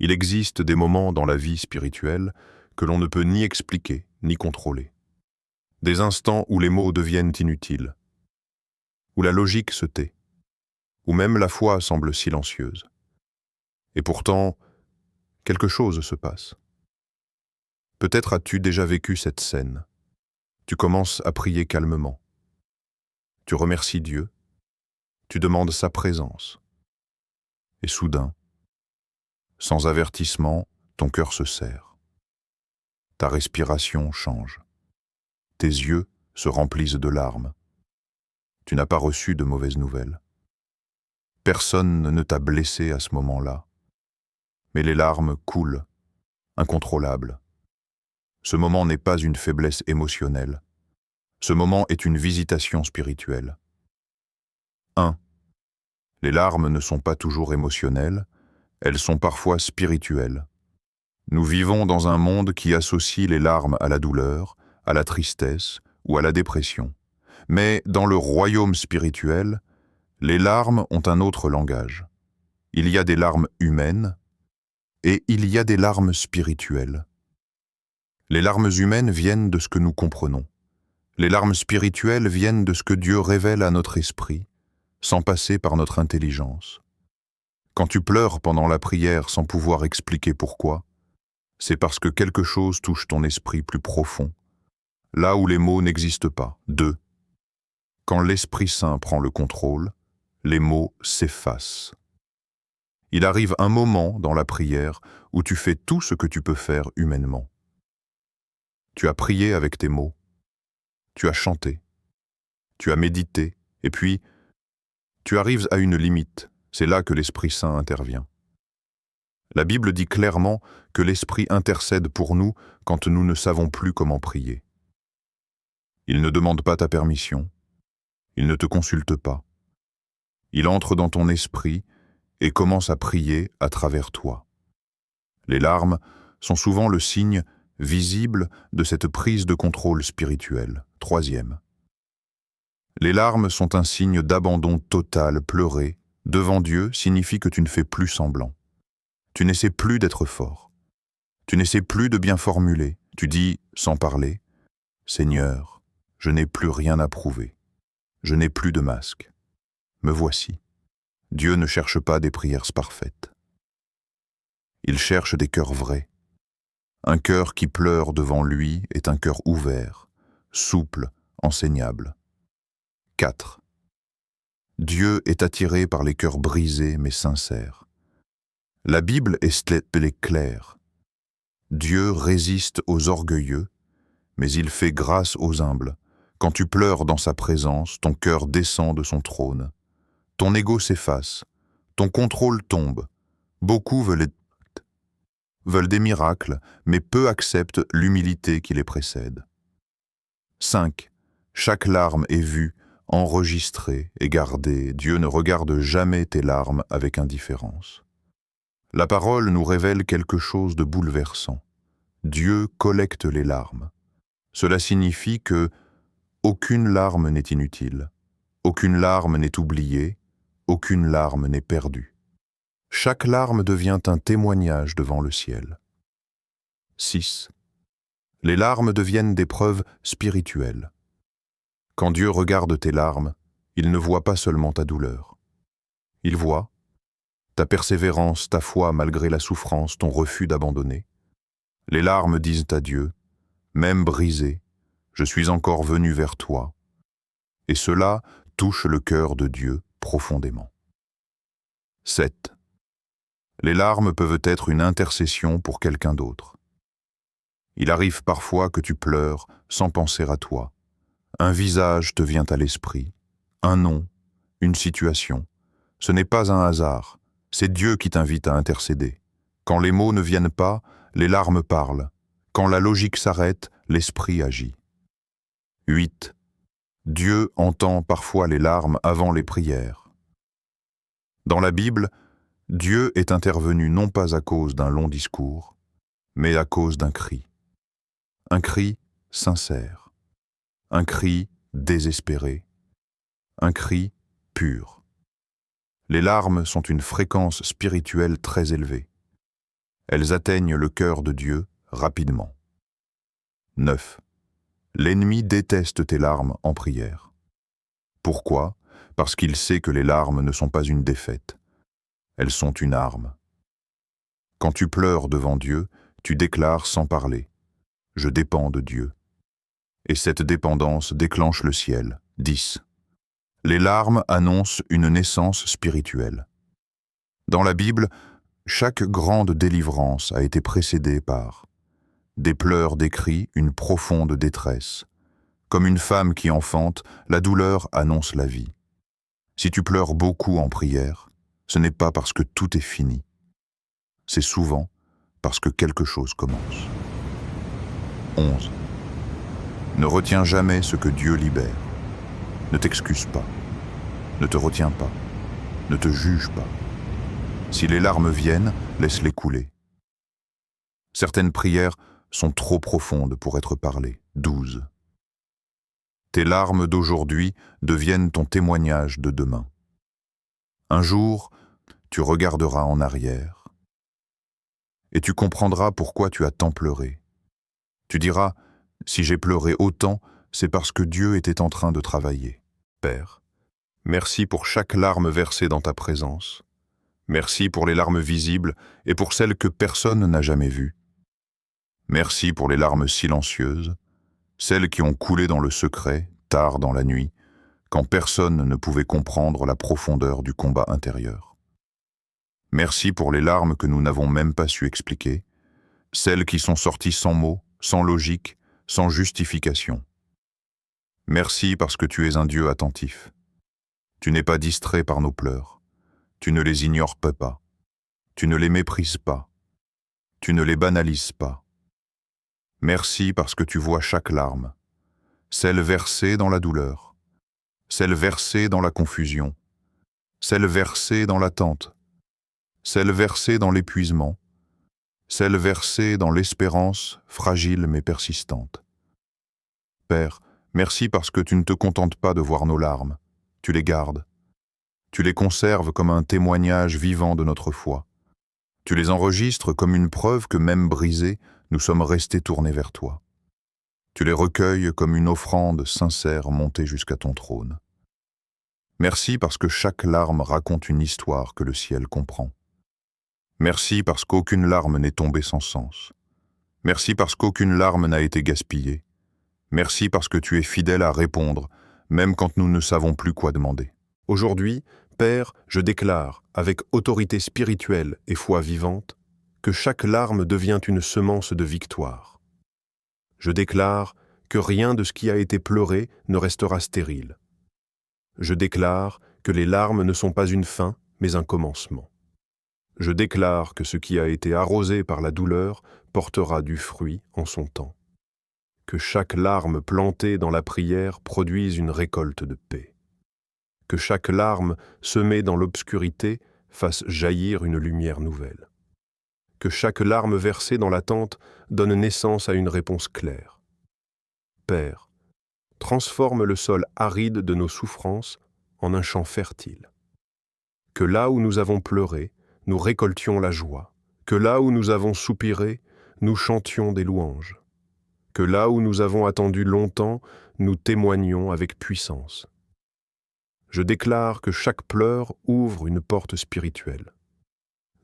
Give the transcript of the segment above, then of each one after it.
Il existe des moments dans la vie spirituelle que l'on ne peut ni expliquer ni contrôler. Des instants où les mots deviennent inutiles, où la logique se tait, où même la foi semble silencieuse. Et pourtant, quelque chose se passe. Peut-être as-tu déjà vécu cette scène. Tu commences à prier calmement. Tu remercies Dieu. Tu demandes sa présence. Et soudain, sans avertissement, ton cœur se serre. Ta respiration change. Tes yeux se remplissent de larmes. Tu n'as pas reçu de mauvaises nouvelles. Personne ne t'a blessé à ce moment-là. Mais les larmes coulent, incontrôlables. Ce moment n'est pas une faiblesse émotionnelle. Ce moment est une visitation spirituelle. 1. Les larmes ne sont pas toujours émotionnelles, elles sont parfois spirituelles. Nous vivons dans un monde qui associe les larmes à la douleur, à la tristesse ou à la dépression. Mais dans le royaume spirituel, les larmes ont un autre langage. Il y a des larmes humaines et il y a des larmes spirituelles. Les larmes humaines viennent de ce que nous comprenons. Les larmes spirituelles viennent de ce que Dieu révèle à notre esprit, sans passer par notre intelligence. Quand tu pleures pendant la prière sans pouvoir expliquer pourquoi, c'est parce que quelque chose touche ton esprit plus profond, là où les mots n'existent pas. 2. Quand l'Esprit Saint prend le contrôle, les mots s'effacent. Il arrive un moment dans la prière où tu fais tout ce que tu peux faire humainement. Tu as prié avec tes mots, tu as chanté, tu as médité, et puis tu arrives à une limite, c'est là que l'Esprit Saint intervient. La Bible dit clairement que l'Esprit intercède pour nous quand nous ne savons plus comment prier. Il ne demande pas ta permission, il ne te consulte pas. Il entre dans ton esprit et commence à prier à travers toi. Les larmes sont souvent le signe visible de cette prise de contrôle spirituel. 3. Les larmes sont un signe d'abandon total. Pleurer devant Dieu signifie que tu ne fais plus semblant. Tu n'essaies plus d'être fort. Tu n'essaies plus de bien formuler. Tu dis, sans parler, « Seigneur, je n'ai plus rien à prouver. Je n'ai plus de masque. Me voici. » Dieu ne cherche pas des prières parfaites. Il cherche des cœurs vrais. Un cœur qui pleure devant lui est un cœur ouvert, souple, enseignable. 4. Dieu est attiré par les cœurs brisés mais sincères. La Bible est claire. Dieu résiste aux orgueilleux, mais il fait grâce aux humbles. Quand tu pleures dans sa présence, ton cœur descend de son trône. Ton ego s'efface, ton contrôle tombe. Beaucoup veulent des miracles, mais peu acceptent l'humilité qui les précède. 5. Chaque larme est vue, enregistrée et gardée. Dieu ne regarde jamais tes larmes avec indifférence. La parole nous révèle quelque chose de bouleversant. Dieu collecte les larmes. Cela signifie que aucune larme n'est inutile, aucune larme n'est oubliée, aucune larme n'est perdue. Chaque larme devient un témoignage devant le ciel. 6. Les larmes deviennent des preuves spirituelles. Quand Dieu regarde tes larmes, il ne voit pas seulement ta douleur. Il voit ta persévérance, ta foi malgré la souffrance, ton refus d'abandonner. Les larmes disent à Dieu, même brisé, je suis encore venu vers toi. Et cela touche le cœur de Dieu profondément. 7. Les larmes peuvent être une intercession pour quelqu'un d'autre. Il arrive parfois que tu pleures sans penser à toi. Un visage te vient à l'esprit, un nom, une situation. Ce n'est pas un hasard, c'est Dieu qui t'invite à intercéder. Quand les mots ne viennent pas, les larmes parlent. Quand la logique s'arrête, l'esprit agit. 8. Dieu entend parfois les larmes avant les prières. Dans la Bible, Dieu est intervenu non pas à cause d'un long discours, mais à cause d'un cri. Un cri sincère, un cri désespéré, un cri pur. Les larmes sont une fréquence spirituelle très élevée. Elles atteignent le cœur de Dieu rapidement. 9. L'ennemi déteste tes larmes en prière. Pourquoi? Parce qu'il sait que les larmes ne sont pas une défaite. Elles sont une arme. Quand tu pleures devant Dieu, tu déclares sans parler: « Je dépends de Dieu ». Et cette dépendance déclenche le ciel. 10. Les larmes annoncent une naissance spirituelle. Dans la Bible, chaque grande délivrance a été précédée par des pleurs décrits une profonde détresse. Comme une femme qui enfante, la douleur annonce la vie. Si tu pleures beaucoup en prière, ce n'est pas parce que tout est fini. C'est souvent parce que quelque chose commence. 11. Ne retiens jamais ce que Dieu libère. Ne t'excuse pas. Ne te retiens pas. Ne te juge pas. Si les larmes viennent, laisse-les couler. Certaines prières sont trop profondes pour être parlées. 12. Tes larmes d'aujourd'hui deviennent ton témoignage de demain. Un jour, tu regarderas en arrière et tu comprendras pourquoi tu as tant pleuré. Tu diras: si j'ai pleuré autant, c'est parce que Dieu était en train de travailler. Père, merci pour chaque larme versée dans ta présence. Merci pour les larmes visibles et pour celles que personne n'a jamais vues. Merci pour les larmes silencieuses, celles qui ont coulé dans le secret, tard dans la nuit, quand personne ne pouvait comprendre la profondeur du combat intérieur. Merci pour les larmes que nous n'avons même pas su expliquer, celles qui sont sorties sans mots, sans logique, sans justification. Merci parce que tu es un Dieu attentif. Tu n'es pas distrait par nos pleurs. Tu ne les ignores pas. Tu ne les méprises pas. Tu ne les banalises pas. Merci parce que tu vois chaque larme, celle versée dans la douleur, celle versée dans la confusion, celle versée dans l'attente, celle versée dans l'épuisement, celle versée dans l'espérance fragile mais persistante. Père, merci parce que tu ne te contentes pas de voir nos larmes, tu les gardes. Tu les conserves comme un témoignage vivant de notre foi. Tu les enregistres comme une preuve que même brisés, nous sommes restés tournés vers toi. Tu les recueilles comme une offrande sincère montée jusqu'à ton trône. Merci parce que chaque larme raconte une histoire que le ciel comprend. Merci parce qu'aucune larme n'est tombée sans sens. Merci parce qu'aucune larme n'a été gaspillée. Merci parce que tu es fidèle à répondre, même quand nous ne savons plus quoi demander. Aujourd'hui, Père, je déclare, avec autorité spirituelle et foi vivante, que chaque larme devient une semence de victoire. Je déclare que rien de ce qui a été pleuré ne restera stérile. Je déclare que les larmes ne sont pas une fin, mais un commencement. Je déclare que ce qui a été arrosé par la douleur portera du fruit en son temps. Que chaque larme plantée dans la prière produise une récolte de paix. Que chaque larme semée dans l'obscurité fasse jaillir une lumière nouvelle. Que chaque larme versée dans l'attente donne naissance à une réponse claire. Père, transforme le sol aride de nos souffrances en un champ fertile. Que là où nous avons pleuré, nous récoltions la joie. Que là où nous avons soupiré, nous chantions des louanges. Que là où nous avons attendu longtemps, nous témoignions avec puissance. Je déclare que chaque pleur ouvre une porte spirituelle.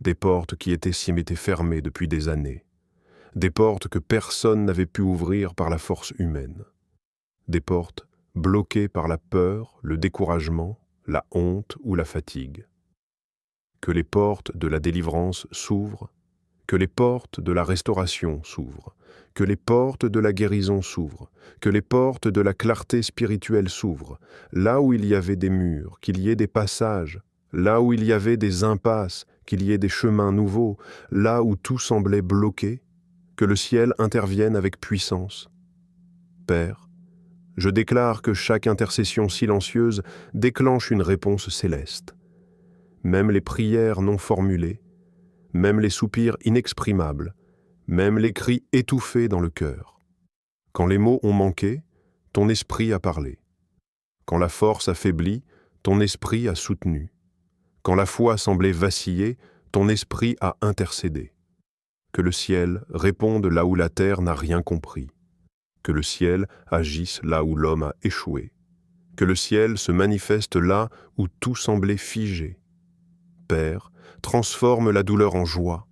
Des portes qui étaient fermées depuis des années. Des portes que personne n'avait pu ouvrir par la force humaine. Des portes bloquées par la peur, le découragement, la honte ou la fatigue. Que les portes de la délivrance s'ouvrent, que les portes de la restauration s'ouvrent, que les portes de la guérison s'ouvrent, que les portes de la clarté spirituelle s'ouvrent, là où il y avait des murs, qu'il y ait des passages, là où il y avait des impasses, qu'il y ait des chemins nouveaux, là où tout semblait bloqué, que le ciel intervienne avec puissance. Père, je déclare que chaque intercession silencieuse déclenche une réponse céleste. Même les prières non formulées, même les soupirs inexprimables, même les cris étouffés dans le cœur. Quand les mots ont manqué, ton esprit a parlé. Quand la force a faibli, ton esprit a soutenu. Quand la foi semblait vaciller, ton esprit a intercédé. Que le ciel réponde là où la terre n'a rien compris. Que le ciel agisse là où l'homme a échoué. Que le ciel se manifeste là où tout semblait figé. Père, transforme la douleur en joie,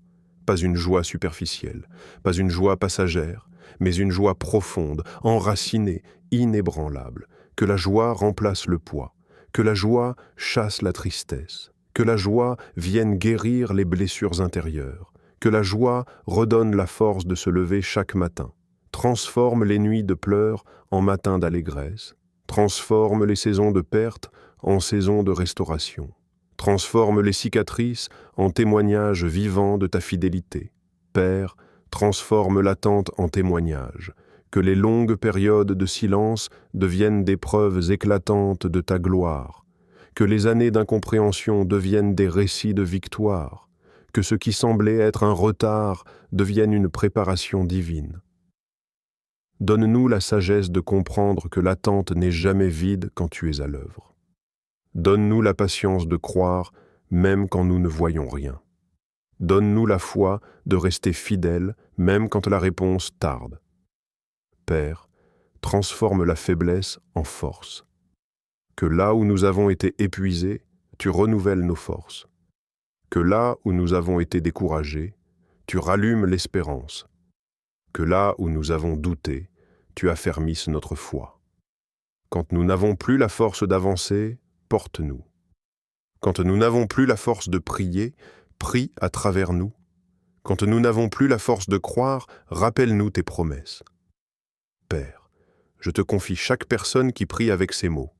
pas une joie superficielle, pas une joie passagère, mais une joie profonde, enracinée, inébranlable. Que la joie remplace le poids, que la joie chasse la tristesse, que la joie vienne guérir les blessures intérieures, que la joie redonne la force de se lever chaque matin, transforme les nuits de pleurs en matins d'allégresse, transforme les saisons de perte en saisons de restauration. Transforme les cicatrices en témoignages vivants de ta fidélité. Père, transforme l'attente en témoignage. Que les longues périodes de silence deviennent des preuves éclatantes de ta gloire. Que les années d'incompréhension deviennent des récits de victoire. Que ce qui semblait être un retard devienne une préparation divine. Donne-nous la sagesse de comprendre que l'attente n'est jamais vide quand tu es à l'œuvre. Donne-nous la patience de croire, même quand nous ne voyons rien. Donne-nous la foi de rester fidèles, même quand la réponse tarde. Père, transforme la faiblesse en force. Que là où nous avons été épuisés, tu renouvelles nos forces. Que là où nous avons été découragés, tu rallumes l'espérance. Que là où nous avons douté, tu affermisses notre foi. Quand nous n'avons plus la force d'avancer, porte-nous. Quand nous n'avons plus la force de prier, prie à travers nous. Quand nous n'avons plus la force de croire, rappelle-nous tes promesses. Père, je te confie chaque personne qui prie avec ces mots,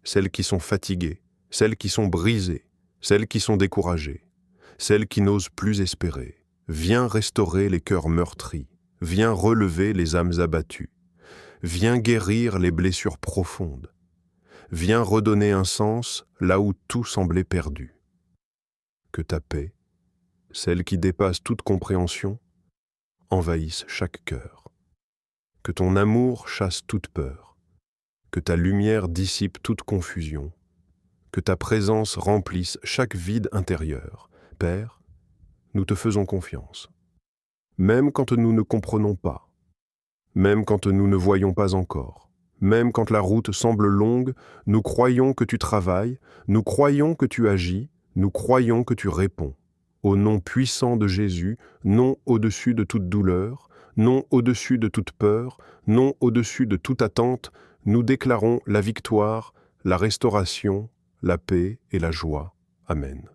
celles qui sont fatiguées, celles qui sont brisées, celles qui sont découragées, celles qui n'osent plus espérer. Viens restaurer les cœurs meurtris, viens relever les âmes abattues, viens guérir les blessures profondes. Viens redonner un sens là où tout semblait perdu. Que ta paix, celle qui dépasse toute compréhension, envahisse chaque cœur. Que ton amour chasse toute peur. Que ta lumière dissipe toute confusion. Que ta présence remplisse chaque vide intérieur. Père, nous te faisons confiance. Même quand nous ne comprenons pas, même quand nous ne voyons pas encore. Même quand la route semble longue, nous croyons que tu travailles, nous croyons que tu agis, nous croyons que tu réponds. Au nom puissant de Jésus, non au-dessus de toute douleur, non au-dessus de toute peur, non au-dessus de toute attente, nous déclarons la victoire, la restauration, la paix et la joie. Amen.